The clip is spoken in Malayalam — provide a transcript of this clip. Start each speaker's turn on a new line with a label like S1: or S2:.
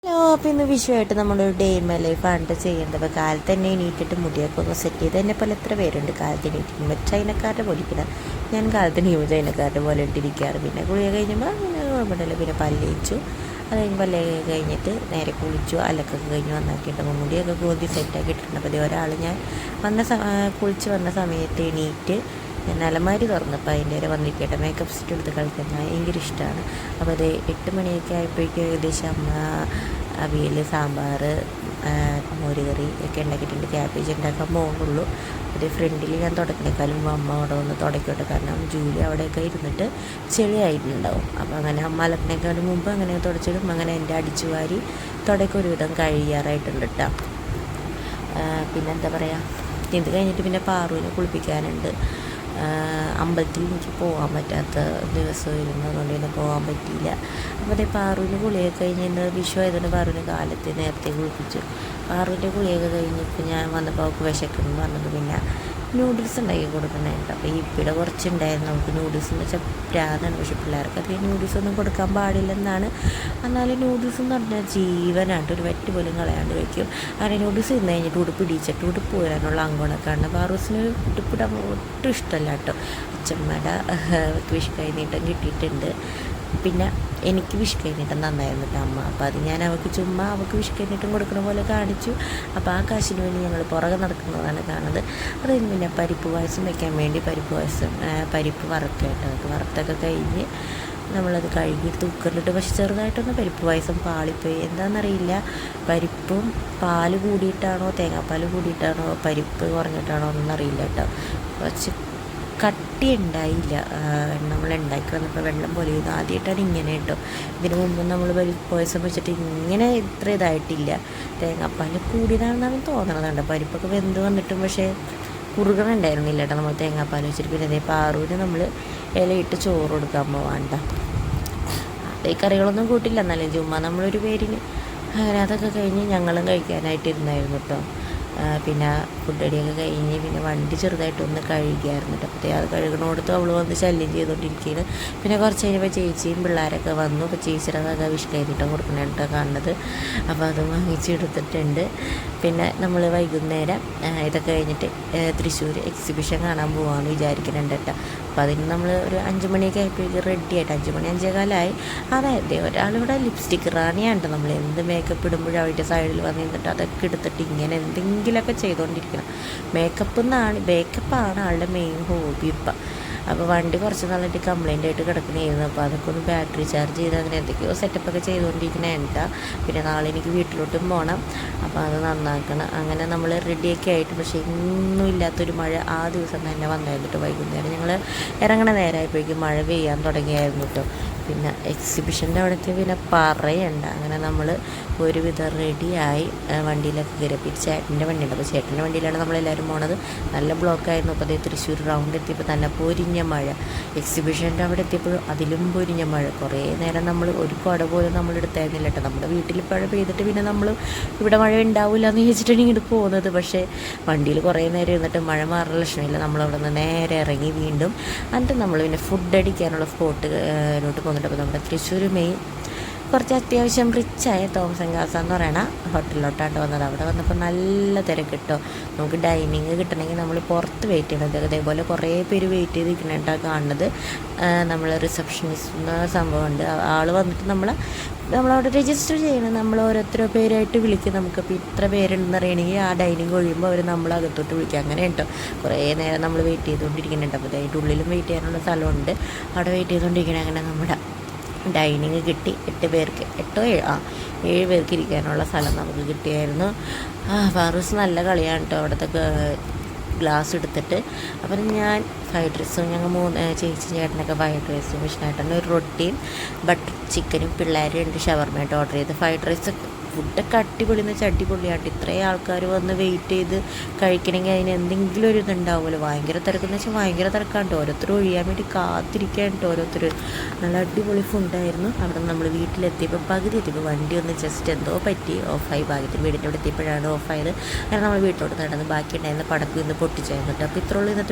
S1: ഹലോ, അപ്പോൾ ഇന്ന് വിഷയമായിട്ട് നമ്മളൊരു ഡേ ഇൻ മൈ ലൈഫാണ് ചെയ്യേണ്ടത്. അപ്പോൾ കാലത്ത് തന്നെ എണീറ്റിട്ട് മുടിയൊക്കെ ഒന്ന് സെറ്റ് ചെയ്ത് എന്നെ പോലെ എത്ര പേരുണ്ട് കാലത്ത് എണീറ്റിരിക്കുമ്പോൾ ചൈനക്കാരുടെ പോലെ ഇരിക്കുന്നത്. ഞാൻ കാലത്ത് എണീക്കുമ്പോൾ ചൈനക്കാരുടെ പോലെ ഇട്ടിരിക്കാറ്. പിന്നെ കുളിയൊക്കെ കഴിഞ്ഞപ്പോൾ അങ്ങനെ കുഴപ്പമില്ല. പിന്നെ പല്ലിച്ചു, അത് കഴിഞ്ഞ് പല്ലൊക്കെ കഴിഞ്ഞിട്ട് നേരെ കുളിച്ചു, അലക്കൊക്കെ കഴിഞ്ഞ് വന്നാക്കിയിട്ട് മുടിയൊക്കെ കോതി സെറ്റാക്കിയിട്ടുണ്ട്. അപ്പോൾ ഒരാൾ ഞാൻ കുളിച്ച് വന്ന സമയത്ത് എണീറ്റ് ഞാൻ അലമാരി തുറന്നപ്പോൾ അതിൻ്റെ വരെ വന്നിരിക്കട്ടെ മേക്കപ്പ് സെറ്റ് എടുത്ത് കളിക്കാൻ ഭയങ്കര ഇഷ്ടമാണ്. അപ്പോൾ അത് 8 മണിയൊക്കെ ആയപ്പോഴേക്കും ഏകദേശം അമ്മ അവിയൽ, സാമ്പാർ, മോരുകറി ഒക്കെ ഉണ്ടാക്കിയിട്ടുണ്ട്. ക്യാബേജ് ഉണ്ടാക്കാൻ പോകുന്നുള്ളൂ. അത് ഫ്രണ്ടിൽ ഞാൻ തുടക്കണേക്കാളും അമ്മ അവിടെ ഒന്ന് തുടക്കട്ടെ, കാരണം ജൂലി അവിടെയൊക്കെ ഇരുന്നിട്ട് ചെളിയായിട്ടുണ്ടാവും. അപ്പോൾ അങ്ങനെ അമ്മ അലക്കണേക്കാളും മുമ്പ് അങ്ങനെ തുടച്ചിടും. അങ്ങനെ എൻ്റെ അടിച്ചുവാരി തുടക്കം ഒരുവിധം കഴിയാറായിട്ടുണ്ട് കേട്ടോ. പിന്നെ എന്താ പറയുക, ഇത് കഴിഞ്ഞിട്ട് പിന്നെ പാറുവിനെ കുളിപ്പിക്കാനുണ്ട്. അമ്പലത്തിൽ എനിക്ക് പോകാൻ പറ്റാത്ത ദിവസമായിരുന്നു, അതുകൊണ്ട് തന്നെ പോകാൻ പറ്റിയില്ല. അപ്പോൾ അതേ പാറുവിന് കുളിയൊക്കെ കഴിഞ്ഞ് വിഷു ആയതുകൊണ്ട് പാറുവിന് കാലത്ത് നേരത്തെ കുളിപ്പിച്ചു. പാറുവിൻ്റെ കുളിയൊക്കെ കഴിഞ്ഞിപ്പോൾ ഞാൻ വന്നപ്പോൾ അവൾക്ക് വിശക്കണം എന്ന് പറഞ്ഞത് പിന്നെ നൂഡിൽസ് ഉണ്ടാക്കി കൊടുക്കണമായിട്ട്. അപ്പോൾ ഇപ്പിടെ കുറച്ചുണ്ടായിരുന്നു. നമുക്ക് നൂഡിൽസ് എന്ന് വെച്ചാൽ പ്രാന്താണ്. പക്ഷേ പിള്ളേർക്ക് അധികം നൂഡിൽസ് ഒന്നും കൊടുക്കാൻ പാടില്ലെന്നാണ്. എന്നാലും നൂഡിൽസ് എന്ന് പറഞ്ഞാൽ ജീവനായിട്ട് ഒരു വറ്റ് പോലും കളയാണ്ട് വയ്ക്കും. അങ്ങനെ നൂഡിൽസ് തിന്നു കഴിഞ്ഞിട്ട് ഉടുപ്പ് ഇടിച്ചിട്ട് ഉടുപ്പ് വരാനുള്ള അങ്കണക്കാണ്. പാറൂസിന് ഉടുപ്പിടാൻ ഒട്ടും ഇഷ്ടമല്ല കേട്ടോ. അച്ഛമ്മയുടെ വിഷു കൈനീട്ടം കിട്ടിയിട്ടുണ്ട്. പിന്നെ എനിക്ക് വിഷു കൈനീട്ടം നന്നായിരുന്നു കേട്ടോ അമ്മ. അപ്പോൾ അത് ഞാൻ അവൾക്ക് ചുമ്മാ അവൾക്ക് വിഷു കൈനീട്ടം കൊടുക്കുന്ന പോലെ കാണിച്ചു. അപ്പോൾ ആ കാശിന് വേണ്ടി ഞങ്ങൾ പുറകെ നടക്കുന്നതാണ് കാണുന്നത്. അത് കഴിഞ്ഞ് പിന്നെ പരിപ്പ് പായസം വയ്ക്കാൻ വേണ്ടി പരിപ്പ് വറുക്കേട്ടോ. അതൊക്കെ വറുത്തൊക്കെ കഴിഞ്ഞ് നമ്മളത് കഴുകിയിട്ട് കുക്കറിലിട്ട്, പക്ഷെ ചെറുതായിട്ടൊന്ന് പരിപ്പ് പായസം പാളിപ്പോയി. എന്താണെന്നറിയില്ല, പരിപ്പും പാല് കൂടിയിട്ടാണോ തേങ്ങാപ്പാൽ കൂടിയിട്ടാണോ പരിപ്പ് കുറഞ്ഞിട്ടാണോ എന്നറിയില്ല കേട്ടോ. കുറച്ച് കട്ടി ഉണ്ടായില്ല. നമ്മൾ ഉണ്ടാക്കി വന്നപ്പോൾ വെള്ളം പോലെ ചെയ്തു. ആദ്യമായിട്ടാണ് ഇങ്ങനെ കേട്ടോ. ഇതിന് മുമ്പ് നമ്മൾ പരിപ്പ് പായസം വെച്ചിട്ട് ഇങ്ങനെ ഇത്ര ഇതായിട്ടില്ല. തേങ്ങാപ്പാൽ കൂടിയതാണെന്നാണ് തോന്നണതുണ്ട്. പരിപ്പൊക്കെ വെന്ത് വന്നിട്ടും പക്ഷേ കുറുകണുണ്ടായിരുന്നില്ല കേട്ടോ നമ്മൾ തേങ്ങാപ്പാൽ വെച്ചിട്ട്. പിന്നെ അതേ പാറുവിന് നമ്മൾ ഇലയിട്ട് ചോറ് കൊടുക്കാൻ പോവാണ്ട. അതേ കറികളൊന്നും കൂട്ടില്ല, എന്നാലും ചുമ്മാ നമ്മളൊരു പേരിന് അങ്ങനെ അതൊക്കെ കഴിഞ്ഞ് ഞങ്ങളും കഴിക്കാനായിട്ടിരുന്നായിരുന്നു കേട്ടോ. പിന്നെ ഫുഡ് അടിയൊക്കെ കഴിഞ്ഞ് പിന്നെ വണ്ടി ചെറുതായിട്ടൊന്ന് കഴുകിയായിരുന്നു കേട്ടോ. അപ്പോൾ അത് കഴുകണോടത്ത് അവൾ വന്ന് ശല്യം ചെയ്തുകൊണ്ടിരിക്കുകയാണ്. പിന്നെ കുറച്ച് കഴിഞ്ഞപ്പോൾ ചേച്ചിയും പിള്ളേരൊക്കെ വന്നു. അപ്പോൾ ചേച്ചിയുടെ വിഷു കൈനീട്ടം കൊടുക്കണേട്ടോ കാണുന്നത്. അപ്പോൾ അത് വാങ്ങിച്ചെടുത്തിട്ടുണ്ട്. പിന്നെ നമ്മൾ വൈകുന്നേരം ഇതൊക്കെ കഴിഞ്ഞിട്ട് തൃശ്ശൂർ എക്സിബിഷൻ കാണാൻ പോകാമെന്ന് വിചാരിക്കുന്നുണ്ട് കേട്ടോ. അപ്പോൾ അതിന് നമ്മൾ ഒരു 5 മണിയൊക്കെ ആയപ്പോഴേക്കും റെഡി ആയിട്ട് 5 മണി 5:15 അതായത് ഒരാളിവിടെ ലിപ്സ്റ്റിക്ക് റാണിയാണ്. നമ്മൾ എന്ത് മേക്കപ്പ് ഇടുമ്പോഴും അവരുടെ സൈഡിൽ വന്ന് നിന്നിട്ട് അതൊക്കെ എടുത്തിട്ട് ഇങ്ങനെ എന്തെങ്കിലുമൊക്കെ ചെയ്തുകൊണ്ടിരിക്കണം. മേക്കപ്പാണ് ആളുടെ മെയിൻ ഹോബി ഇപ്പം. അപ്പോൾ വണ്ടി കുറച്ച് നാളായിട്ട് കംപ്ലൈൻ്റ് ആയിട്ട് കിടക്കണമായിരുന്നു. അപ്പോൾ അതൊക്കെ ഒന്ന് ബാറ്ററി ചാർജ് ചെയ്ത് അങ്ങനെ എന്തൊക്കെയോ സെറ്റപ്പൊക്കെ ചെയ്തുകൊണ്ടിരിക്കണേ എന്താ. പിന്നെ നാളെ എനിക്ക് വീട്ടിലോട്ടും പോകണം. അപ്പോൾ അത് നന്നാക്കണം. അങ്ങനെ നമ്മൾ റെഡിയൊക്കെ ആയിട്ട്, പക്ഷേ ഇന്നും ഇല്ലാത്തൊരു മഴ ആ ദിവസം തന്നെ വന്നായിരുന്നു. വൈകുന്നേരം ഞങ്ങൾ ഇറങ്ങണ നേരമായപ്പോഴേക്കും മഴ പെയ്യാൻ തുടങ്ങിയായിരുന്നു കേട്ടോ. പിന്നെ എക്സിബിഷൻ്റെ അവിടേക്ക് പിന്നെ പറയണ്ട. അങ്ങനെ നമ്മൾ ഒരുവിധം റെഡിയായി വണ്ടിയിലൊക്കെ കയറിയപ്പോൾ ചേട്ടൻ്റെ വണ്ടിയുണ്ട്. അപ്പോൾ ചേട്ടൻ്റെ വണ്ടിയിലാണ് നമ്മളെല്ലാവരും പോണത്. നല്ല ബ്ലോക്കായിരുന്നു. അപ്പോൾ അതേ തൃശ്ശൂർ റൗണ്ട് എത്തിയപ്പോൾ തന്നെ പൊരിഞ്ഞ മഴ. എക്സിബിഷൻ്റെ അവിടെ എത്തിയപ്പോഴും അതിലും പൊരിഞ്ഞ മഴ. കുറേ നേരം നമ്മൾ ഒരു കുട പോലും നമ്മൾ എടുത്തായിരുന്നില്ല കേട്ടോ. നമ്മുടെ വീട്ടിൽ മഴ പെയ്തിട്ട് പിന്നെ നമ്മൾ ഇവിടെ മഴ ഉണ്ടാവില്ല എന്ന് ചോദിച്ചിട്ടാണ് ഇങ്ങോട്ട് പോകുന്നത്. പക്ഷേ വണ്ടിയിൽ കുറേ നേരം ഇരുന്നിട്ട് മഴ മാറുന്ന ലക്ഷണമില്ല. നമ്മളവിടെ നിന്ന് നേരെ ഇറങ്ങി വീണ്ടും എന്നിട്ട് നമ്മൾ പിന്നെ ഫുഡ് അടിക്കാനുള്ള സ്പോട്ടിലോട്ട് പോകുന്നുണ്ട്. അപ്പോൾ നമ്മുടെ തൃശ്ശൂർ മെയിൻ കുറച്ച് അത്യാവശ്യം റിച്ചായ തോമസൻ കാസ എന്ന് പറയണ ഹോട്ടലിലോട്ടാണ് വന്നത്. അവിടെ വന്നപ്പോൾ നല്ല തിരക്ക് കിട്ടോ. നമുക്ക് ഡൈനിങ് കിട്ടണമെങ്കിൽ നമ്മൾ പുറത്ത് വെയിറ്റ് ചെയ്യണത്. അതേപോലെ കുറേ പേര് വെയിറ്റ് ചെയ്ത് നിൽക്കണേട്ടാണ് കാണുന്നത്. നമ്മൾ റിസപ്ഷനിസ്റ്റ് എന്ന സംഭവമുണ്ട്. ആൾ വന്നിട്ട് നമ്മളവിടെ രജിസ്റ്റർ ചെയ്യണം. നമ്മൾ ഓരോരുത്തരോ പേരായിട്ട് വിളിക്കും. നമുക്കിപ്പോൾ ഇത്ര പേരുണ്ടെന്ന് അറിയണമെങ്കിൽ ആ ഡൈനിങ് ഒഴിയുമ്പോൾ അവർ നമ്മളകത്തോട്ട് വിളിക്കും. അങ്ങനെ കേട്ടോ കുറേ നേരം നമ്മൾ വെയിറ്റ് ചെയ്തുകൊണ്ടിരിക്കുന്നുണ്ട്. അപ്പോൾ അതിൻ്റെ ഉള്ളിലും വെയിറ്റ് ചെയ്യാനുള്ള സ്ഥലമുണ്ട്. അവിടെ വെയിറ്റ് ചെയ്തുകൊണ്ടിരിക്കണേ. അങ്ങനെ നമ്മുടെ ഡൈനിങ് കിട്ടി. 8 പേർക്ക് 7 പേർക്ക് ഇരിക്കാനുള്ള സ്ഥലം നമുക്ക് കിട്ടിയായിരുന്നു. ഫാറൂസ് നല്ല കളിയാണ് കേട്ടോ അവിടുത്തെ ഗ്ലാസ് എടുത്തിട്ട്. അപ്പം ഞാൻ ഫ്രൈഡ് റൈസും ഞങ്ങൾ ചേച്ചി ചേട്ടനൊക്കെ ഫ്രൈഡ് റൈസും വിഷ്ണുവേട്ടന് ഒരു റൊട്ടിയും ബട്ടർ ചിക്കനും പിള്ളേർ 2 ഷവർമയായിട്ട് ഓർഡർ ചെയ്ത്. ഫ്രൈഡ് റൈസ് ഫുഡൊക്കെ അടിപൊളിയെന്ന് വെച്ചാൽ അടിപൊളിയായിട്ട്. ഇത്രയും ആൾക്കാർ വന്ന് വെയിറ്റ് ചെയ്ത് കഴിക്കണമെങ്കിൽ അതിന് എന്തെങ്കിലും ഒരു ഇതുണ്ടാവുമല്ലോ. ഭയങ്കര തിരക്കെന്ന് വെച്ചാൽ ഭയങ്കര തിരക്കാണ്ട്. ഓരോരുത്തർ ഒഴിയാൻ വേണ്ടി കാത്തിരിക്കാണ്ട് ഓരോരുത്തർ. നല്ല അടിപൊളി ഫുഡായിരുന്നു. അവിടെ നമ്മൾ വീട്ടിലെത്തിയപ്പോൾ പകുതി എത്തിയപ്പോൾ വണ്ടി ഒന്ന് ജസ്റ്റ് എന്തോ പറ്റി ഓഫായി. ഭാഗ്യത്തിന് വീടിൻ്റെ അവിടെ എത്തിയപ്പോഴാണ് ഓഫായത്. അങ്ങനെ നമ്മൾ വീട്ടിലോട്ട് നടന്ന് ബാക്കി ഉണ്ടായിരുന്ന പടക്കം ഇന്ന് പൊട്ടിച്ചായിരുന്നു കേട്ടോ. അപ്പോൾ ഇത്രയുള്ളൂ ഇന്നത്തെ